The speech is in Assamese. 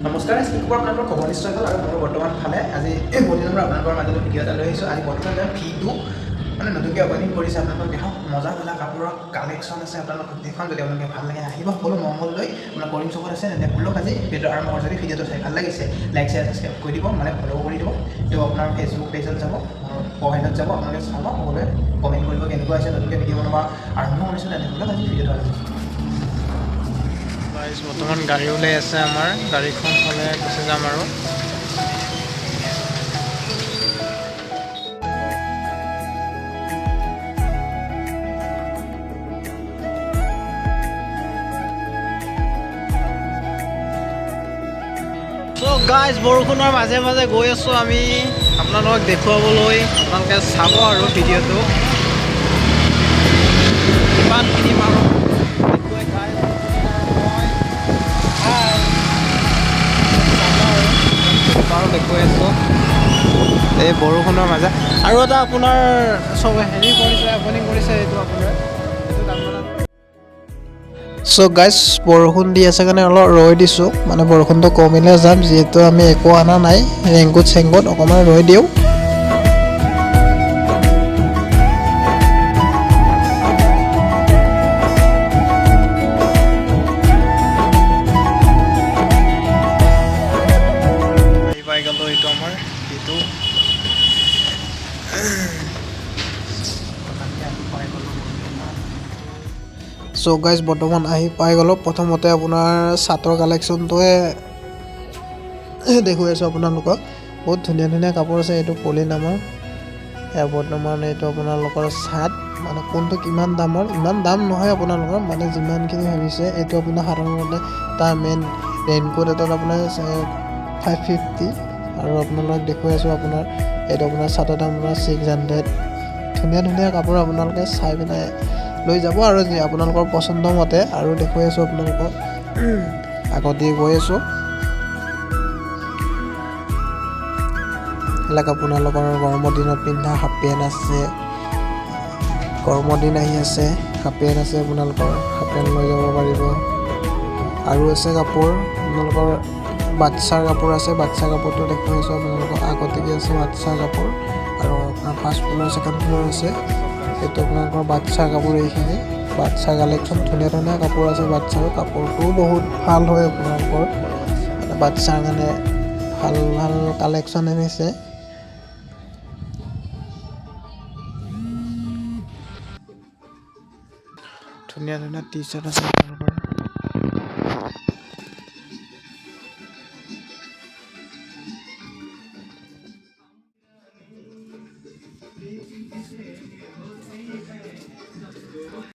নমস্কাৰ, স্পীকৰ আপোনালোকৰ খবৰ নিশ্চয় হ'ল আৰু মোৰ বৰ্তমান ফালে আজি বহুত দিনৰ পৰা আপোনালোকৰ মাজলৈ ভিডিঅ' এটা লৈ আহিছোঁ। আজি বৰ্তমান ভিটো মানে নতুনকৈ অপেনিং কৰিছে। আপোনালোকক দেখাওঁ, মজা মজা কাপোৰৰ কালেকশ্যন আছে। আপোনালোকক দেখুৱাম, যদি আপোনালোকে ভাল লাগে আহিব। সকলো মংগল লৈ আপোনাৰ কৰিম চকত আছে তেন্তে ব'লক আজি ভিডিঅ' আৰম্ভ কৰোঁ। যদি ভিডিঅ'টো চাই ভাল লাগিছে লাইক শ্বেয়াৰ ছাবস্ক্ৰাইব কৰি দিব, মানে ফ'ল' কৰি দিব। তো আপোনাৰ ফেচবুক পেজত যাব, প্ৰফাইলত যাব, আপোনালোকে চাব, সকলোৱে কমেণ্ট কৰিব কেনেকুৱা হৈছে। নতুনকৈ ভিডিঅ' বনোৱা আৰম্ভ কৰিছোঁ, তেন্তে ব'লক আজি ভিডিঅ'টো আৰম্ভ কৰিছোঁ। বৰ্তমান গাড়ী ওলাই আছে আমাৰ, গাড়ীখন হ'লে গুচি যাম আৰু। চ' গাইজ, বৰষুণৰ মাজে মাজে গৈ আছোঁ আমি আপোনালোকক দেখুৱাবলৈ। আপোনালোকে চাব আৰু ভিডিঅ'টো কিমানখিনি পাৰোঁ দেখুৱাই গাইজ। বাৰু দেখুৱাই আছোঁ এই বৰষুণৰ মাজে। আৰু এটা আপোনাৰ চব হেৰি কৰিছে, অপেনিং কৰিছে, এইটো আপোনাৰ চ' গাইজ, বৰষুণ দি আছে কাৰণে অলপ ৰৈ দিছোঁ, মানে বৰষুণটো কমিলে যাম, যিহেতু আমি একো অনা নাই। ৰেইনকোট চেংকোট অকণমান ৰৈ দিওঁ। পাই গ'লো, এইটো আমাৰ এইটো চ' গাইজ, বৰ্তমান আহি পাই গ'লোঁ। প্ৰথমতে আপোনাৰ চাৰ্টৰ কালেকশ্যনটোৱে দেখুৱাই আছোঁ আপোনালোকক। বহুত ধুনীয়া ধুনীয়া কাপোৰ আছে। এইটো পলি নামৰ, বৰ্তমান এইটো আপোনালোকৰ চাৰ্ট, মানে কোনটো কিমান দামৰ, ইমান দাম নহয় আপোনালোকৰ, মানে যিমানখিনি ভাবিছে। এইটো আপোনাৰ সাধাৰণতে তাৰ মেইন ৰেইনকোট এটাত আপোনাৰ 550, আৰু আপোনালোকক দেখুৱাই আছোঁ আপোনাৰ এইটো আপোনাৰ চাৰ্টৰ দাম আপোনাৰ 600। ধুনীয়া ধুনীয়া কাপোৰ আপোনালোকে চাই পিনে লৈ যাব আৰু যি আপোনালোকৰ পচন্দ মতে। আৰু দেখুৱাই আছোঁ আপোনালোকক, আগতে গৈ আছোঁ। এইবিলাক আপোনালোকৰ গৰমৰ দিনত পিন্ধা হাফ পেণ্ট আছে, গৰমৰ দিন আহি আছে, হাফ পেণ্ট আছে, আপোনালোকৰ হাফ পেণ্ট লৈ যাব পাৰিব। আৰু আছে কাপোৰ আপোনালোকৰ বাচ্ছাৰ কাপোৰ আছে, বাচ্ছা কাপোৰটো দেখুৱাই আছোঁ আপোনালোকক। আগতীয়াকৈ আছে বাচ্ছাৰ কাপোৰ, আৰু আপোনাৰ ফাৰ্ষ্ট ফ্ল'ৰ ছেকেণ্ড ফ্ল'ৰ আছে। এইটো আপোনালোকৰ বাচ্ছাৰ কাপোৰ, এইখিনি বাচ্ছা কালেকশ্যন। ধুনীয়া ধুনীয়া কাপোৰ আছে বাচ্ছাৰ। কাপোৰটোও বহুত ভাল হয় আপোনালোকৰ, মানে বাচ্ছাৰ কাৰণে ভাল ভাল কালেকশ্যন আনিছে। ধুনীয়া ধুনীয়া টি চাৰ্ট আছে আপোনালোকৰ।